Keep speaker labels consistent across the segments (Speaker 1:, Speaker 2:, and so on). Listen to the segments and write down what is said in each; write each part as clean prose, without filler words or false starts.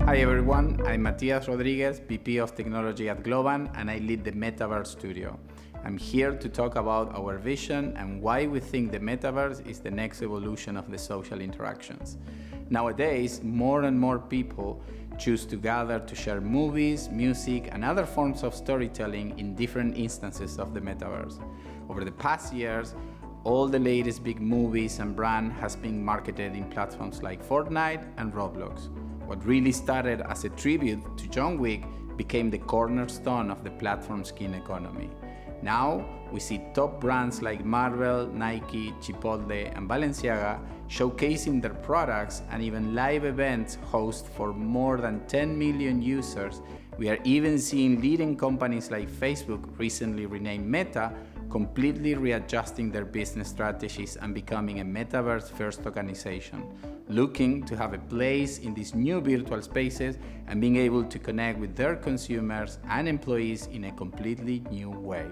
Speaker 1: Hi everyone, I'm Matías Rodriguez, VP of Technology at Globant, and I lead the Metaverse Studio. I'm here to talk about our vision and why we think the Metaverse is the next evolution of the social interactions. Nowadays, more and more people choose to gather to share movies, music, and other forms of storytelling in different instances of the Metaverse. Over the past years, all the latest big movies and brand has been marketed in platforms like Fortnite and Roblox. What really started as a tribute to John Wick became the cornerstone of the platform's skin economy. Now, we see top brands like Marvel, Nike, Chipotle, and Balenciaga showcasing their products, and even live events host for more than 10 million users. We are even seeing leading companies like Facebook, recently renamed Meta, completely readjusting their business strategies and becoming a Metaverse-first organization, looking to have a place in these new virtual spaces and being able to connect with their consumers and employees in a completely new way.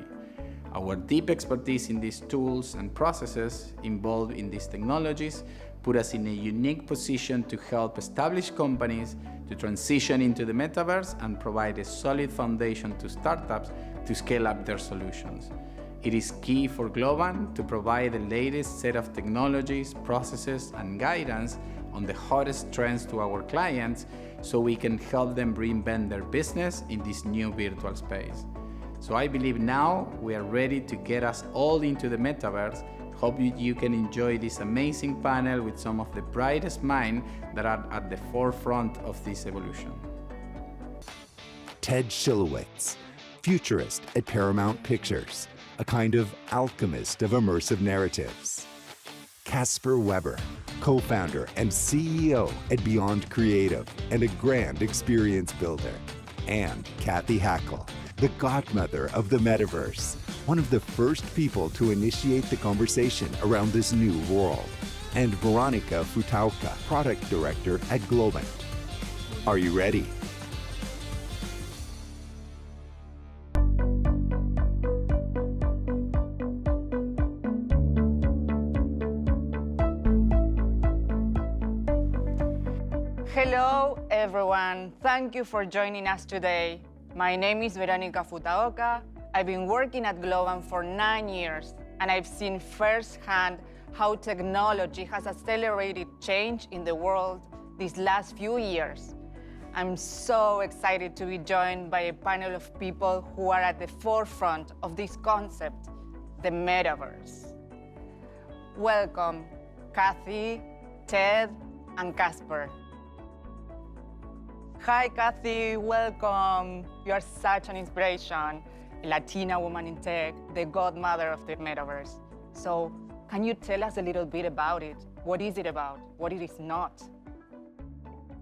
Speaker 1: Our deep expertise in these tools and processes involved in these technologies put us in a unique position to help established companies to transition into the Metaverse and provide a solid foundation to startups to scale up their solutions. It is key for Globant to provide the latest set of technologies, processes, and guidance on the hottest trends to our clients so we can help them reinvent their business in this new virtual space. So I believe now we are ready to get us all into the Metaverse. Hope you can enjoy this amazing panel with some of the brightest minds that are at the forefront of this evolution.
Speaker 2: Ted Schilowitz, Futurist at Paramount Pictures, a kind of alchemist of immersive narratives. Casper Weber, co-founder and CEO at Beyond Creative and a grand experience builder. And Cathy Hackl, the godmother of the Metaverse, one of the first people to initiate the conversation around this new world. And Veronica Futauka, product director at Globant. Are you ready?
Speaker 3: Hello, everyone. Thank you for joining us today. My name is Veronica Futauka. I've been working at Globant for 9 years, and I've seen firsthand how technology has accelerated change in the world these last few years. I'm so excited to be joined by a panel of people who are at the forefront of this concept, the Metaverse. Welcome, Cathy, Ted, and Casper. Hi, Cathy, welcome. You are such an inspiration, a Latina woman in tech, the godmother of the Metaverse. So can you tell us a little bit about it? What is it about? What it is not?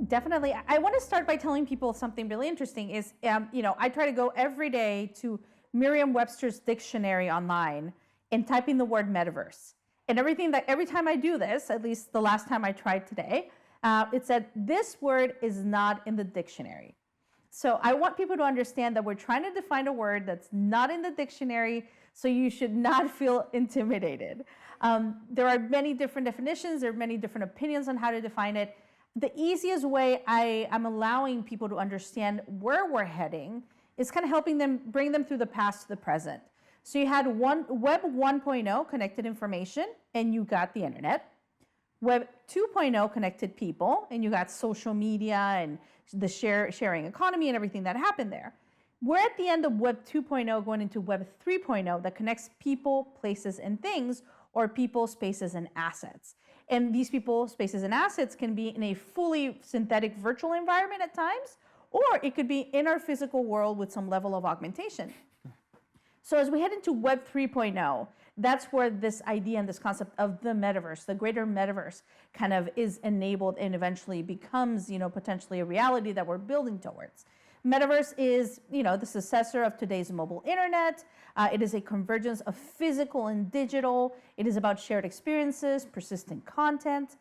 Speaker 4: Definitely. I want to start by telling people something really interesting is, I try to go every day to Merriam-Webster's dictionary online and type in the word metaverse. And every time I do this, at least the last time I tried today, it said, this word is not in the dictionary. So I want people to understand that we're trying to define a word that's not in the dictionary, so you should not feel intimidated. There are many different definitions, there are many different opinions on how to define it. The easiest way I'm allowing people to understand where we're heading is kind of helping them, bring them through the past to the present. So you had Web 1.0, connected information, and you got the internet. Web 2.0 connected people, and you got social media and the sharing economy and everything that happened there. We're at the end of Web 2.0 going into Web 3.0 that connects people, places, and things, or people, spaces, and assets. And these people, spaces, and assets can be in a fully synthetic virtual environment at times, or it could be in our physical world with some level of augmentation. So as we head into Web 3.0, that's where this idea and this concept of the metaverse, the greater metaverse, kind of is enabled and eventually becomes, potentially a reality that we're building towards. Metaverse is, the successor of today's mobile internet. It is a convergence of physical and digital. It is about shared experiences, persistent content.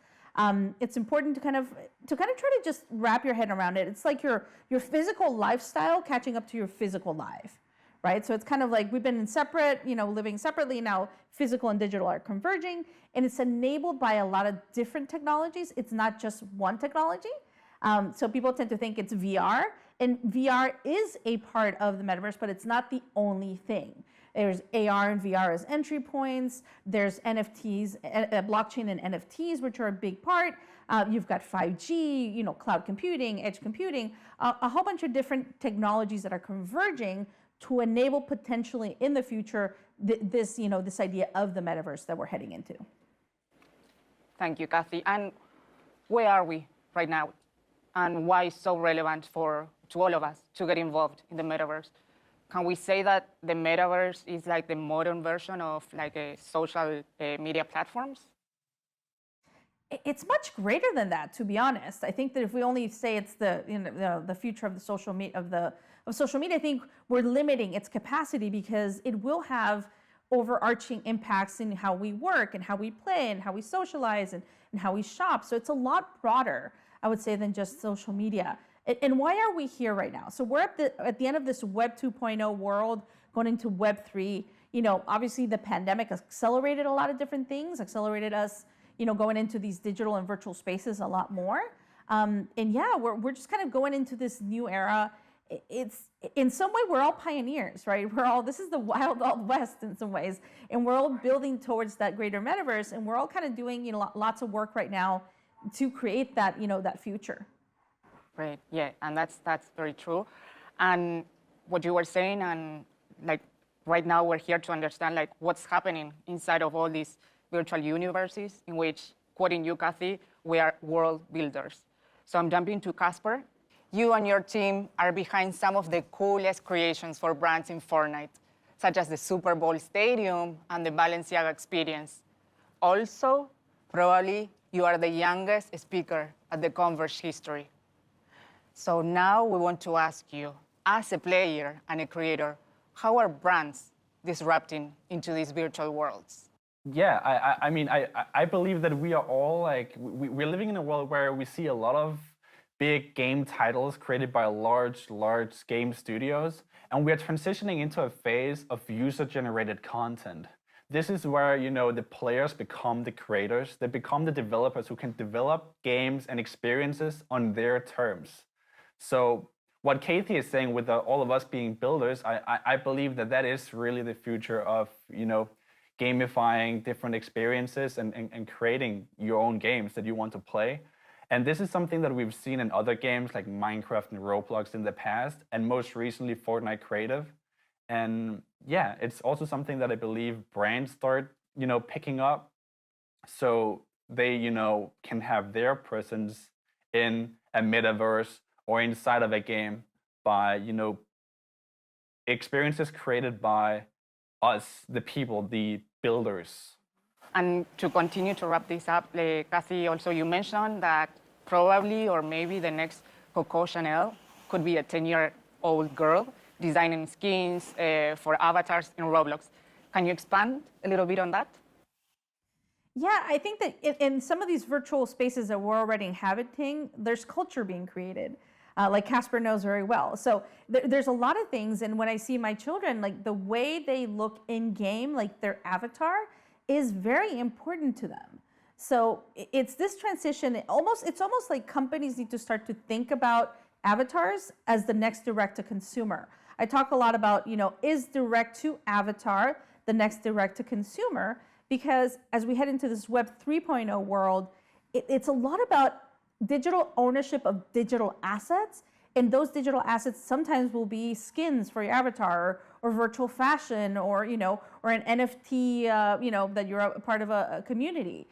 Speaker 4: It's important to kind of try to just wrap your head around it. It's like your physical lifestyle catching up to your physical life. Right? So it's kind of like we've been living separately. Now physical and digital are converging, and it's enabled by a lot of different technologies. It's not just one technology. So people tend to think it's VR, and VR is a part of the metaverse, but it's not the only thing. There's AR and VR as entry points. There's NFTs, blockchain and NFTs, which are a big part. You've got 5G, cloud computing, edge computing, a whole bunch of different technologies that are converging to enable potentially in the future this idea of the metaverse that we're heading into.
Speaker 3: Thank you, Cathy. And where are we right now? And why is so relevant to all of us to get involved in the metaverse? Can we say that the metaverse is like the modern version of like a social media platforms?
Speaker 4: It's much greater than that, to be honest. I think that if we only say it's the future of the social media of social media, I think we're limiting its capacity because it will have overarching impacts in how we work and how we play and how we socialize and how we shop. So it's a lot broader, I would say, than just social media. And why are we here right now? So we're at the end of this Web 2.0 world, going into Web 3. Obviously the pandemic accelerated a lot of different things, accelerated us, going into these digital and virtual spaces a lot more. And yeah, we're just kind of going into this new era. It's in some way we're all pioneers, right? This is the wild west in some ways, and we're all building towards that greater metaverse, and we're all kind of doing lots of work right now to create that that future.
Speaker 3: Right. Yeah, and that's very true. And what you were saying, and like right now we're here to understand like what's happening inside of all these virtual universes in which, quoting you, Cathy, we are world builders. So I'm jumping to Casper. You and your team are behind some of the coolest creations for brands in Fortnite, such as the Super Bowl Stadium and the Balenciaga experience. Also, probably you are the youngest speaker at the Converge history. So now we want to ask you, as a player and a creator, how are brands disrupting into these virtual worlds?
Speaker 5: Yeah, I believe that we are all like, we're living in a world where we see a lot of big game titles created by large game studios, and we are transitioning into a phase of user-generated content. This is where, the players become the creators. They become the developers who can develop games and experiences on their terms. So what Cathy is saying with all of us being builders, I believe that is really the future of, gamifying different experiences and creating your own games that you want to play. And this is something that we've seen in other games like Minecraft and Roblox in the past, and most recently Fortnite Creative. And yeah, it's also something that I believe brands start, picking up, so they, can have their presence in a metaverse or inside of a game by, experiences created by us, the people, the builders.
Speaker 3: And to continue to wrap this up, Cathy, also you mentioned that probably or maybe the next Coco Chanel could be a 10-year-old girl designing skins for avatars in Roblox. Can you expand a little bit on that?
Speaker 4: Yeah, I think that in some of these virtual spaces that we're already inhabiting, there's culture being created. Like Casper knows very well. So there's a lot of things, and when I see my children, like the way they look in game, like their avatar, is very important to them. So it's this transition. It's almost like companies need to start to think about avatars as the next direct to consumer. I talk a lot about, is direct to avatar the next direct to consumer? Because as we head into this Web 3.0 world, it's a lot about digital ownership of digital assets, and those digital assets sometimes will be skins for your avatar or virtual fashion or or an NFT that you're a part of a community.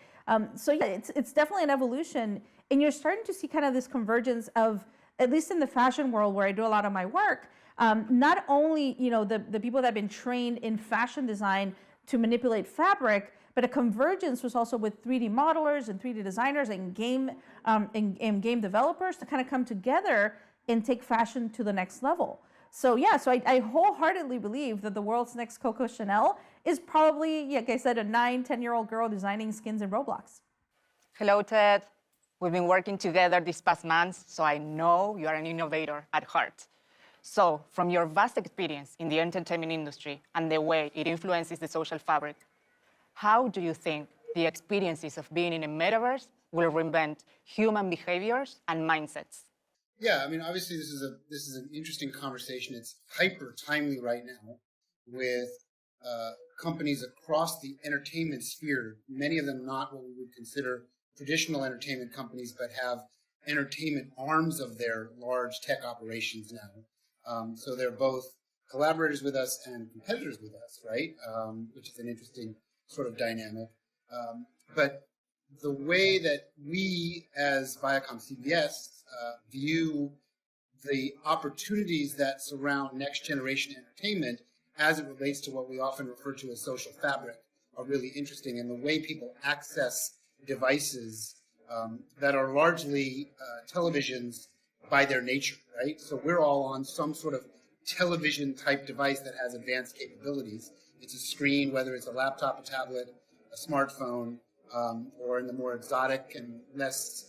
Speaker 4: So yeah, it's definitely an evolution, and you're starting to see kind of this convergence of, at least in the fashion world where I do a lot of my work, not only the people that have been trained in fashion design to manipulate fabric, but a convergence was also with 3D modelers and 3D designers and game developers to kind of come together and take fashion to the next level. So yeah, I wholeheartedly believe that the world's next Coco Chanel is probably, like I said, a 9-10-year-old girl designing skins in Roblox.
Speaker 3: Hello, Ted. We've been working together these past months, so I know you are an innovator at heart. So from your vast experience in the entertainment industry and the way it influences the social fabric, how do you think the experiences of being in a metaverse will reinvent human behaviors and mindsets?
Speaker 6: Yeah, I mean, obviously this is an interesting conversation. It's hyper timely right now with companies across the entertainment sphere. Many of them not what we would consider traditional entertainment companies, but have entertainment arms of their large tech operations now. So they're both collaborators with us and competitors with us, right? Which is an interesting sort of dynamic. But the way that we, as Viacom CBS, view the opportunities that surround next generation entertainment as it relates to what we often refer to as social fabric are really interesting, and the way people access devices that are largely televisions by their nature, right? So we're all on some sort of television type device that has advanced capabilities. It's a screen, whether it's a laptop, a tablet, a smartphone, or in the more exotic and less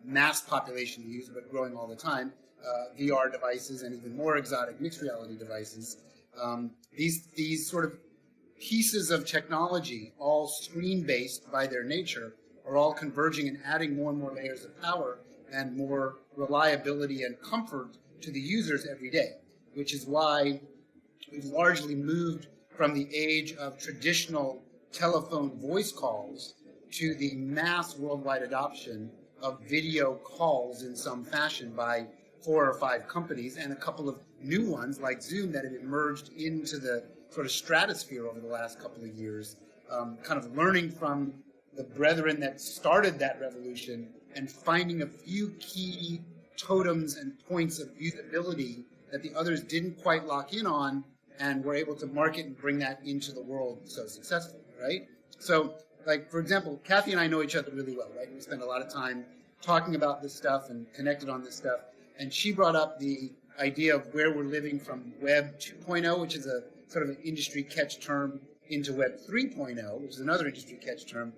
Speaker 6: mass population use, but growing all the time, VR devices and even more exotic mixed reality devices. These sort of pieces of technology, all screen-based by their nature, are all converging and adding more and more layers of power and more reliability and comfort to the users every day, which is why we've largely moved from the age of traditional telephone voice calls to the mass worldwide adoption of video calls in some fashion by 4 or 5 companies and a couple of new ones like Zoom that have emerged into the sort of stratosphere over the last couple of years, kind of learning from the brethren that started that revolution and finding a few key totems and points of usability that the others didn't quite lock in on and were able to market and bring that into the world so successfully, right? So, like, for example, Cathy and I know each other really well, right? We spend a lot of time talking about this stuff and connected on this stuff. And she brought up the idea of where we're living from Web 2.0, which is a sort of an industry catch term, into Web 3.0, which is another industry catch term.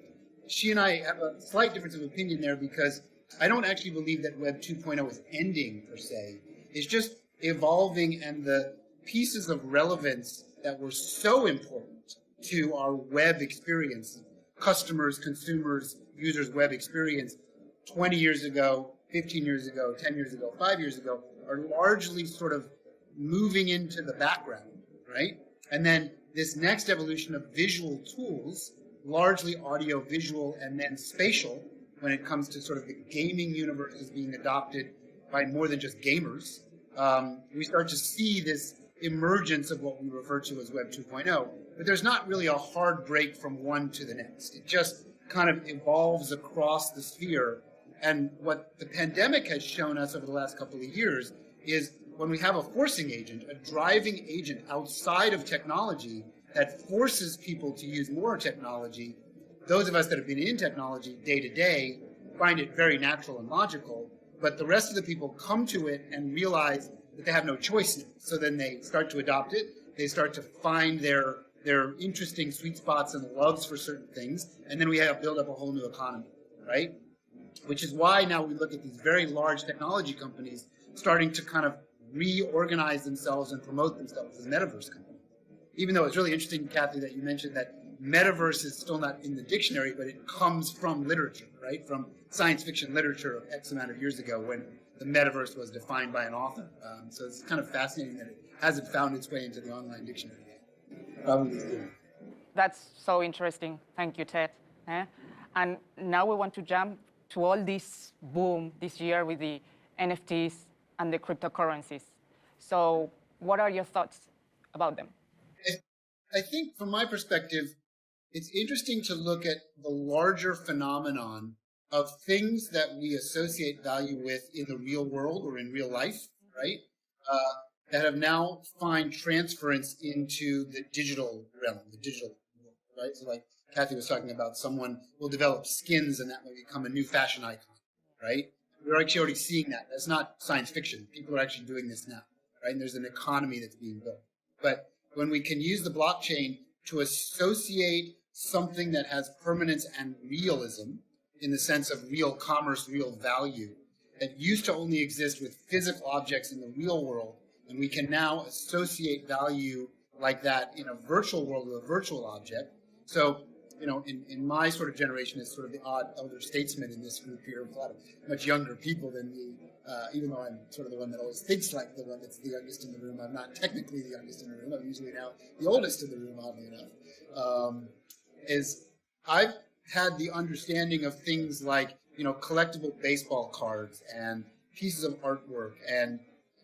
Speaker 6: She and I have a slight difference of opinion there because I don't actually believe that Web 2.0 is ending, per se. It's just evolving, and the pieces of relevance that were so important to our web experience, customers, consumers, users' web experience 20 years ago, 15 years ago, 10 years ago, 5 years ago, are largely sort of moving into the background, right? And then this next evolution of visual tools, largely audio, visual, and then spatial, when it comes to sort of the gaming universe is being adopted by more than just gamers, we start to see this emergence of what we refer to as Web 2.0. But there's not really a hard break from one to the next. It just kind of evolves across the sphere. And what the pandemic has shown us over the last couple of years is when we have a forcing agent, a driving agent outside of technology that forces people to use more technology, those of us that have been in technology day to day find it very natural and logical, but the rest of the people come to it and realize that they have no choice now. So then they start to adopt it, they start to find their interesting sweet spots and loves for certain things, and then we have build up a whole new economy, right? Which is why now we look at these very large technology companies starting to kind of reorganize themselves and promote themselves as metaverse companies. Even though it's really interesting, Cathy, that you mentioned that metaverse is still not in the dictionary, but it comes from literature, right? From science fiction literature of X amount of years ago when the metaverse was defined by an author. So it's kind of fascinating that it hasn't found its way into the online dictionary yet. Probably did.
Speaker 3: That's so interesting. Thank you, Ted. And now we want to jump to all this boom this year with the NFTs and the cryptocurrencies. So what are your thoughts about them?
Speaker 6: I think from my perspective, it's interesting to look at the larger phenomenon of things that we associate value with in the real world or in real life, right? That have now find transference into the digital realm, the digital world, right? So like Cathy was talking about, someone will develop skins and that will become a new fashion icon, right? We're actually already seeing that. That's not science fiction. People are actually doing this now, right? And there's an economy that's being built. But when we can use the blockchain to associate something that has permanence and realism, in the sense of real commerce, real value, that used to only exist with physical objects in the real world, and we can now associate value like that in a virtual world with a virtual object. So, you know, in my sort of generation, as sort of the odd elder statesman in this group here, a lot of much younger people than me, even though I'm sort of the one that always thinks like the one that's the youngest in the room. I'm not technically the youngest in the room. I'm usually now the oldest in the room, oddly enough. Is I've had the understanding of things like, collectible baseball cards and pieces of artwork and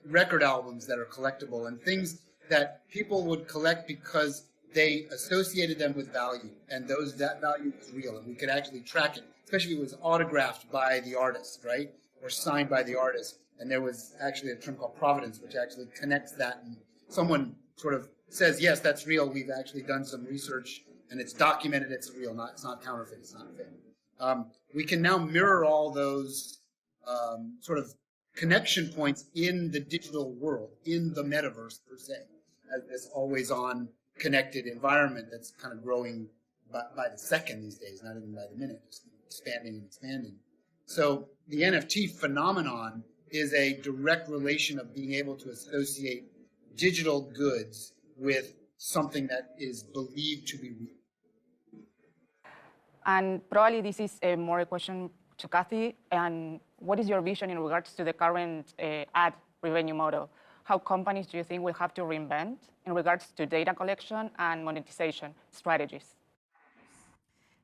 Speaker 6: record albums that are collectible and things that people would collect because they associated them with value, and that value was real, and we could actually track it, especially if it was autographed by the artist, right, or signed by the artist. And there was actually a term called provenance, which actually connects that, and someone sort of says, yes, that's real. We've actually done some research, and it's documented. It's real. It's not counterfeit. It's not fake. We can now mirror all those sort of connection points in the digital world, in the metaverse per se, as this always-on connected environment that's kind of growing by the second these days, not even by the minute, just expanding and expanding. So the NFT phenomenon is a direct relation of being able to associate digital goods with something that is believed to be real.
Speaker 3: And probably this is more a question to Cathy. And what is your vision in regards to the current ad revenue model? How companies do you think will have to reinvent in regards to data collection and monetization strategies?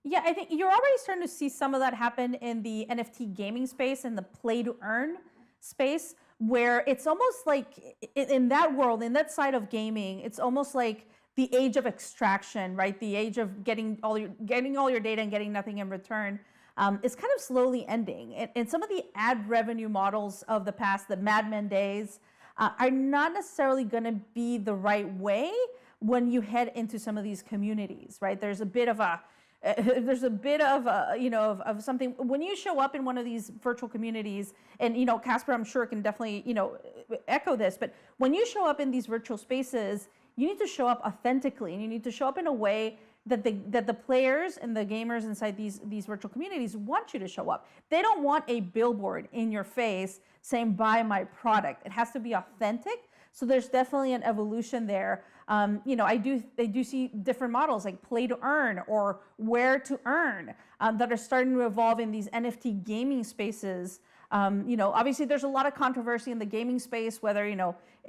Speaker 4: Yeah, I think you're already starting to see some of that happen in the NFT gaming space and the play to earn space, where it's almost like in that world, in that side of gaming, it's almost like the age of extraction, right? The age of getting all your data and getting nothing in return is kind of slowly ending. And some of the ad revenue models of the past, the Mad Men days, are not necessarily going to be the right way when you head into some of these communities, right? There's a bit of something when you show up in one of these virtual communities, and Casper, I'm sure, can definitely echo this, but when you show up in these virtual spaces, you need to show up authentically, and you need to show up in a way that the players and the gamers inside these virtual communities want you to show up. They don't want a billboard in your face saying buy my product. It has to be authentic. So there's definitely an evolution there. I do see different models like play to earn or where to earn that are starting to evolve in these NFT gaming spaces. Obviously there's a lot of controversy in the gaming space, whether,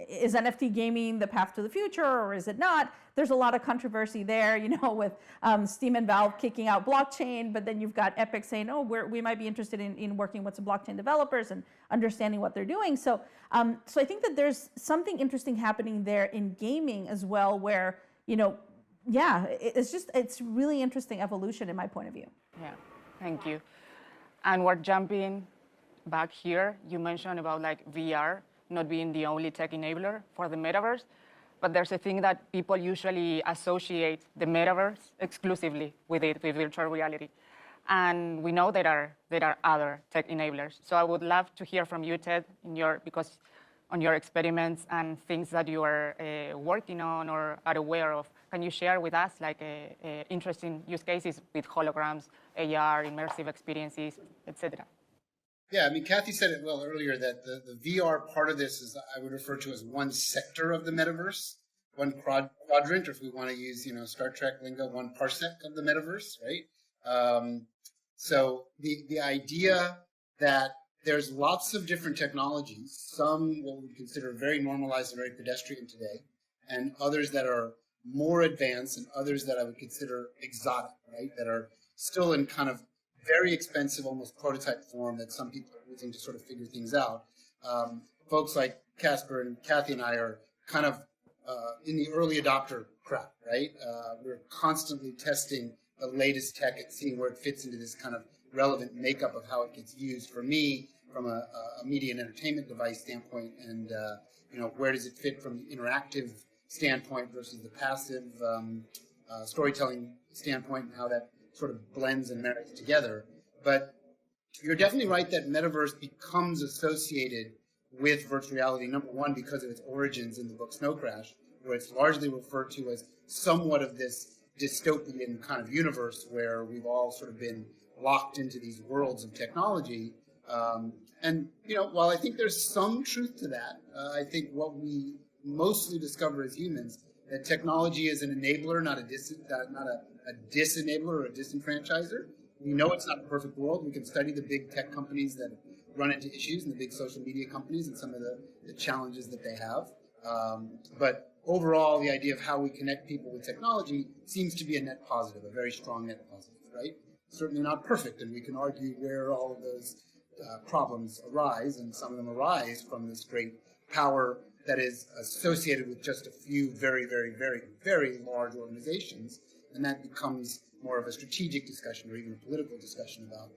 Speaker 4: is NFT gaming the path to the future or is it not? There's a lot of controversy there, with Steam and Valve kicking out blockchain, but then you've got Epic saying, oh, we might be interested in working with some blockchain developers and understanding what they're doing. So I think that there's something interesting happening there in gaming as well, where, it's really interesting evolution in my point of view.
Speaker 3: Yeah, thank you. And we're jumping back here. You mentioned about like VR not being the only tech enabler for the metaverse, but there's a thing that people usually associate the metaverse exclusively with virtual reality. And we know there are other tech enablers. So I would love to hear from you, Ted, because on your experiments and things that you are working on or are aware of. Can you share with us like interesting use cases with holograms, AR, immersive experiences, etc.?
Speaker 6: Yeah, I mean, Cathy said it well earlier that the VR part of this is, I would refer to as one sector of the metaverse, one quadrant, or if we want to use, Star Trek lingo, one parsec of the metaverse, right? So the idea that there's lots of different technologies, some what we consider very normalized and very pedestrian today, and others that are more advanced, and others that I would consider exotic, right? That are still in kind of very expensive, almost prototype form that some people are using to sort of figure things out. Folks like Casper and Cathy and I are kind of in the early adopter crowd, right? We're constantly testing the latest tech and seeing where it fits into this kind of relevant makeup of how it gets used. For me, from a media and entertainment device standpoint, and where does it fit from the interactive standpoint versus the passive storytelling standpoint, and how that sort of blends and marries together. But you're definitely right that metaverse becomes associated with virtual reality, number one, because of its origins in the book Snow Crash, where it's largely referred to as somewhat of this dystopian kind of universe where we've all sort of been locked into these worlds of technology. And while I think there's some truth to that, I think what we mostly discover as humans, that technology is an enabler, not a disenabler or a disenfranchiser. We know it's not a perfect world. We can study the big tech companies that run into issues in the big social media companies and some of the challenges that they have. But overall, the idea of how we connect people with technology seems to be a net positive, a very strong net positive, right? Certainly not perfect, and we can argue where all of those problems arise, and some of them arise from this great power that is associated with just a few very, very, very, very large organizations, and that becomes more of a strategic discussion or even a political discussion about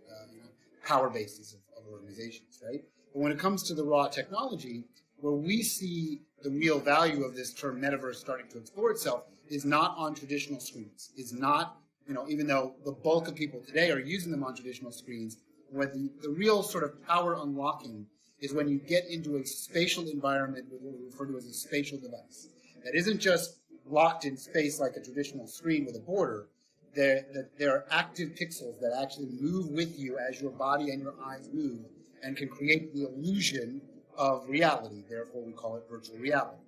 Speaker 6: power bases of organizations, right? But when it comes to the raw technology, where we see the real value of this term metaverse starting to explore itself is not on traditional screens, is not, even though the bulk of people today are using them on traditional screens, where the real sort of power unlocking is when you get into a spatial environment with what we refer to as a spatial device. That isn't just locked in space like a traditional screen with a border. There are active pixels that actually move with you as your body and your eyes move and can create the illusion of reality. Therefore, we call it virtual reality.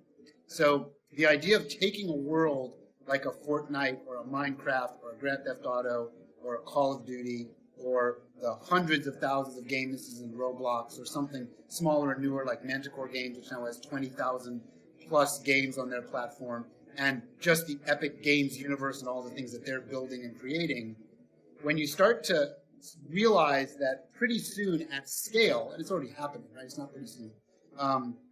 Speaker 6: So the idea of taking a world like a Fortnite or a Minecraft or a Grand Theft Auto or a Call of Duty or the hundreds of thousands of games in Roblox or something smaller and newer like Manticore Games, which now has 20,000 plus games on their platform, and just the Epic Games universe and all the things that they're building and creating, when you start to realize that pretty soon at scale, and it's already happening, right? It's not pretty soon.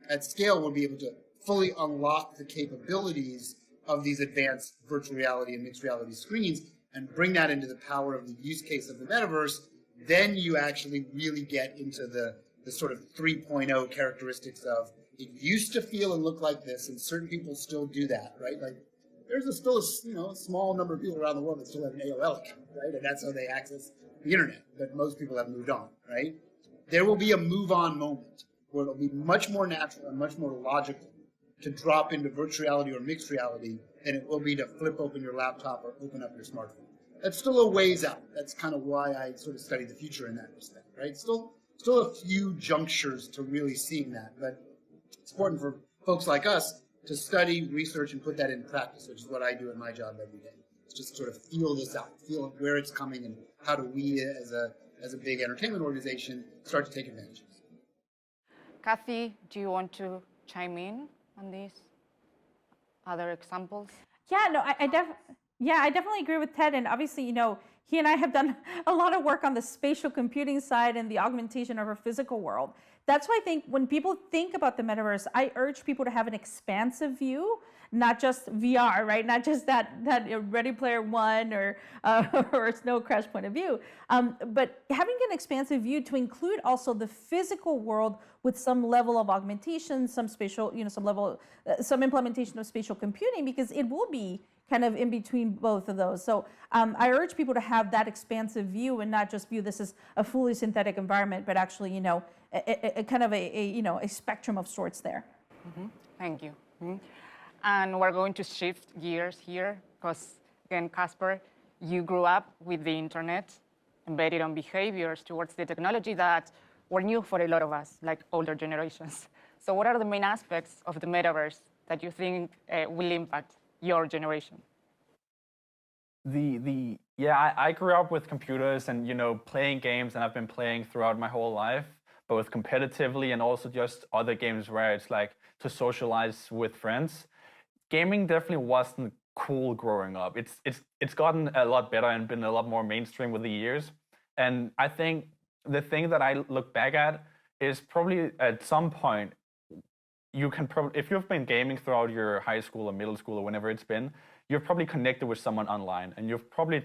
Speaker 6: At scale, we'll be able to fully unlock the capabilities of these advanced virtual reality and mixed reality screens and bring that into the power of the use case of the metaverse. Then you actually really get into the sort of 3.0 characteristics of it used to feel and look like this, and certain people still do that, right? Like there's still a small number of people around the world that still have an AOL account, right? And that's how they access the internet, but most people have moved on, right? There will be a move-on moment where it'll be much more natural and much more logical to drop into virtual reality or mixed reality than it will be to flip open your laptop or open up your smartphone. That's still a ways out. That's kind of why I sort of study the future in that respect, right? Still a few junctures to really seeing that, but it's important for folks like us to study, research, and put that into practice, which is what I do in my job every day. It's just sort of feel this out, feel where it's coming, and how do we, as a big entertainment organization, start to take advantage of it.
Speaker 3: Cathy, do you want to chime in on these other examples?
Speaker 4: Yeah, no, I definitely agree with Ted, and obviously, he and I have done a lot of work on the spatial computing side and the augmentation of our physical world. That's why I think when people think about the metaverse, I urge people to have an expansive view, not just VR, right? Not just that Ready Player One or Snow Crash point of view, but having an expansive view to include also the physical world with some level of augmentation, some spatial, some implementation of spatial computing, because it will be kind of in between both of those. So I urge people to have that expansive view and not just view this as a fully synthetic environment, but actually, a kind of a spectrum of sorts there.
Speaker 3: Mm-hmm. Thank you. Mm-hmm. And we're going to shift gears here because, again, Casper, you grew up with the internet, embedded on behaviors towards the technology that were new for a lot of us, like older generations. So what are the main aspects of the metaverse that you think will impact your generation?
Speaker 5: I grew up with computers and playing games, and I've been playing throughout my whole life, both competitively and also just other games where it's like to socialize with friends. Gaming definitely wasn't cool growing up. It's gotten a lot better and been a lot more mainstream with the years. And I think the thing that I look back at is probably at some point you can probably, if you've been gaming throughout your high school or middle school or whenever it's been, you've probably connected with someone online and you've probably,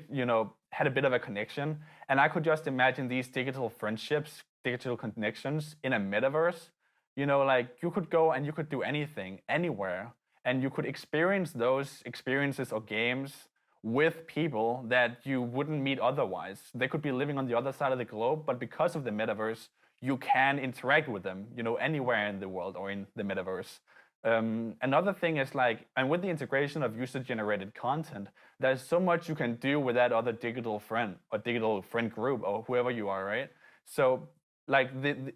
Speaker 5: had a bit of a connection. And I could just imagine these digital friendships, digital connections in a metaverse, like you could go and you could do anything, anywhere, and you could experience those experiences or games with people that you wouldn't meet otherwise. They could be living on the other side of the globe, but because of the metaverse, you can interact with them, anywhere in the world or in the metaverse. Another thing is and with the integration of user-generated content, there's so much you can do with that other digital friend or digital friend group or whoever you are, right? So the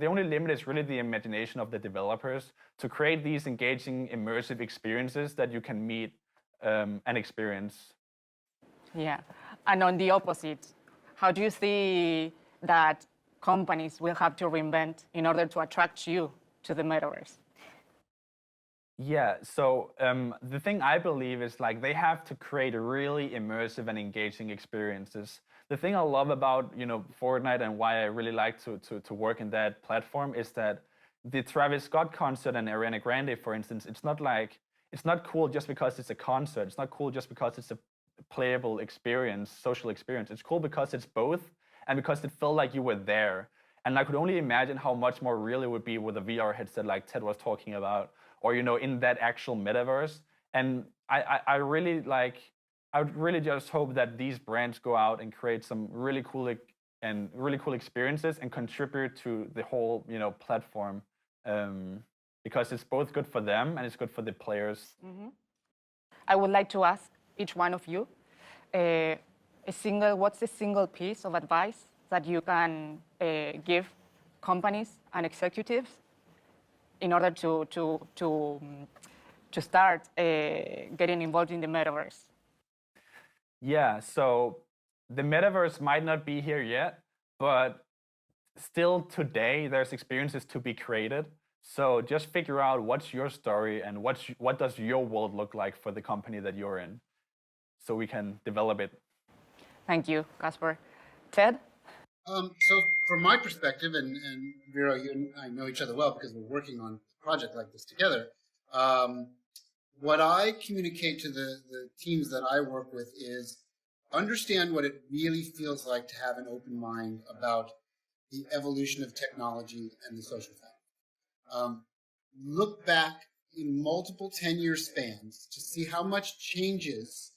Speaker 5: only limit is really the imagination of the developers to create these engaging, immersive experiences that you can meet and experience.
Speaker 3: Yeah, and on the opposite, how do you see that companies will have to reinvent in order to attract you to the metaverse?
Speaker 5: Yeah, so the thing I believe is like they have to create really immersive and engaging experiences. The thing I love about Fortnite and why I really like to work in that platform is that the Travis Scott concert and Ariana Grande, for instance, it's not cool just because it's a concert. It's not cool just because it's a playable experience, social experience. It's cool because it's both and because it felt like you were there. And I could only imagine how much more real it would be with a VR headset like Ted was talking about, or in that actual metaverse. And I would really just hope that these brands go out and create some really cool experiences and contribute to the whole platform, because it's both good for them and it's good for the players.
Speaker 3: Mm-hmm. I would like to ask each one of you what's the single piece of advice that you can give companies and executives in order to start getting involved in the metaverse?
Speaker 5: Yeah, so the metaverse might not be here yet, but still today there's experiences to be created. So just figure out what's your story and what does your world look like for the company that you're in, so we can develop it.
Speaker 3: Thank you, Casper. Ted?
Speaker 6: So from my perspective, and Vera, you and I know each other well because we're working on a project like this together, what I communicate to the teams that I work with is understand what it really feels like to have an open mind about the evolution of technology and the social fabric. Look back in multiple 10-year spans to see how much changes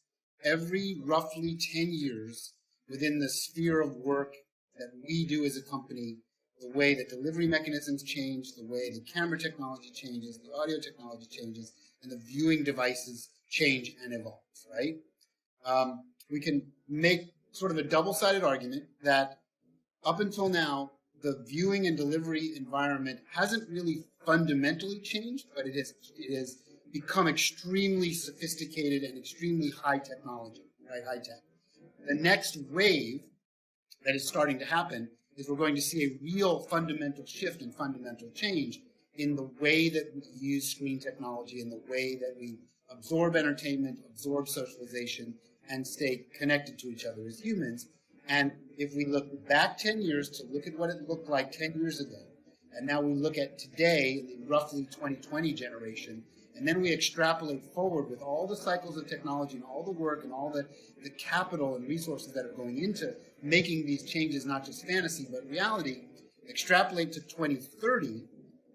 Speaker 6: every roughly 10 years within the sphere of work that we do as a company, the way that delivery mechanisms change, the way the camera technology changes, the audio technology changes, and the viewing devices change and evolve, right? We can make sort of a double-sided argument that up until now, the viewing and delivery environment hasn't really fundamentally changed, but it has become extremely sophisticated and extremely high technology, right? High tech. The next wave that is starting to happen is we're going to see a real fundamental shift and fundamental change in the way that we use screen technology, in the way that we absorb entertainment, absorb socialization, and stay connected to each other as humans. And if we look back 10 years to look at what it looked like 10 years ago, and now we look at today, the roughly 2020 generation, and then we extrapolate forward with all the cycles of technology and all the work and all the capital and resources that are going into making these changes not just fantasy but reality, extrapolate to 2030,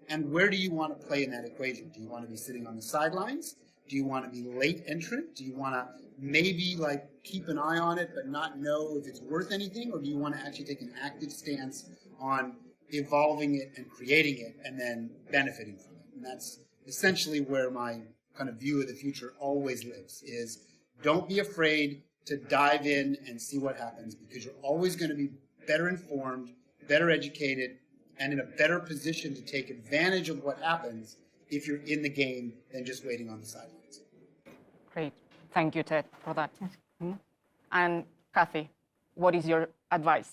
Speaker 6: and where do you want to play in that equation? Do you want to be sitting on the sidelines? Do you want to be late entrant? Do you want to maybe keep an eye on it but not know if it's worth anything? Or do you want to actually take an active stance on evolving it and creating it and then benefiting from it? And that's essentially where my kind of view of the future always lives, is don't be afraid to dive in and see what happens, because you're always going to be better informed, better educated, and in a better position to take advantage of what happens if you're in the game than just waiting on the sidelines.
Speaker 3: Great. Thank you, Ted, for that. Mm-hmm. And Cathy, what is your advice?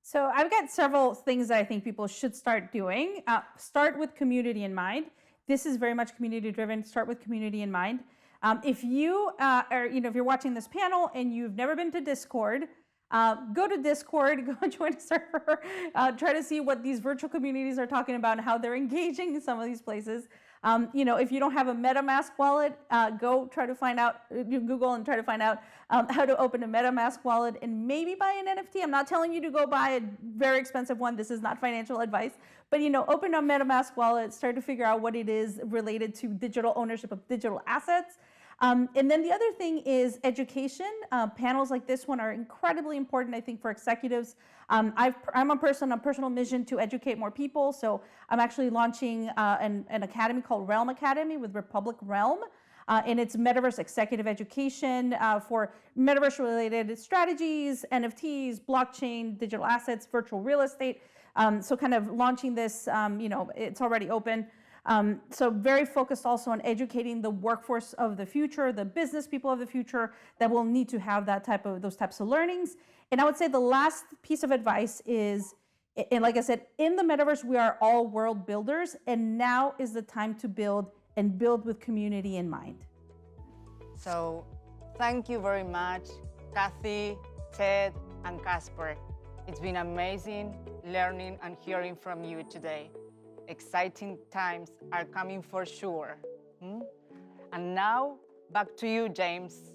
Speaker 4: So I've got several things that I think people should start doing. Start with community in mind. This is very much community driven. Start with community in mind. If you if you're watching this panel and you've never been to Discord, go to Discord, go join a server, try to see what these virtual communities are talking about and how they're engaging in some of these places. If you don't have a MetaMask wallet, go try to find out, Google and try to find out how to open a MetaMask wallet and maybe buy an NFT. I'm not telling you to go buy a very expensive one. This is not financial advice. But, open a MetaMask wallet, start to figure out what it is related to digital ownership of digital assets. And then the other thing is education. Panels like this one are incredibly important, I think, for executives. I'm a personal mission to educate more people. So I'm actually launching an academy called Realm Academy with Republic Realm. And it's metaverse executive education for metaverse-related strategies, NFTs, blockchain, digital assets, virtual real estate. So kind of launching this, it's already open. So very focused also on educating the workforce of the future, the business people of the future that will need to have those types of learnings. And I would say the last piece of advice is And like I said, in the metaverse, we are all world builders, and now is the time to build and build with community in mind.
Speaker 3: So thank you very much, Cathy, Ted, and Casper. It's been amazing learning and hearing from you today. Exciting times are coming for sure. And now, back to you, James.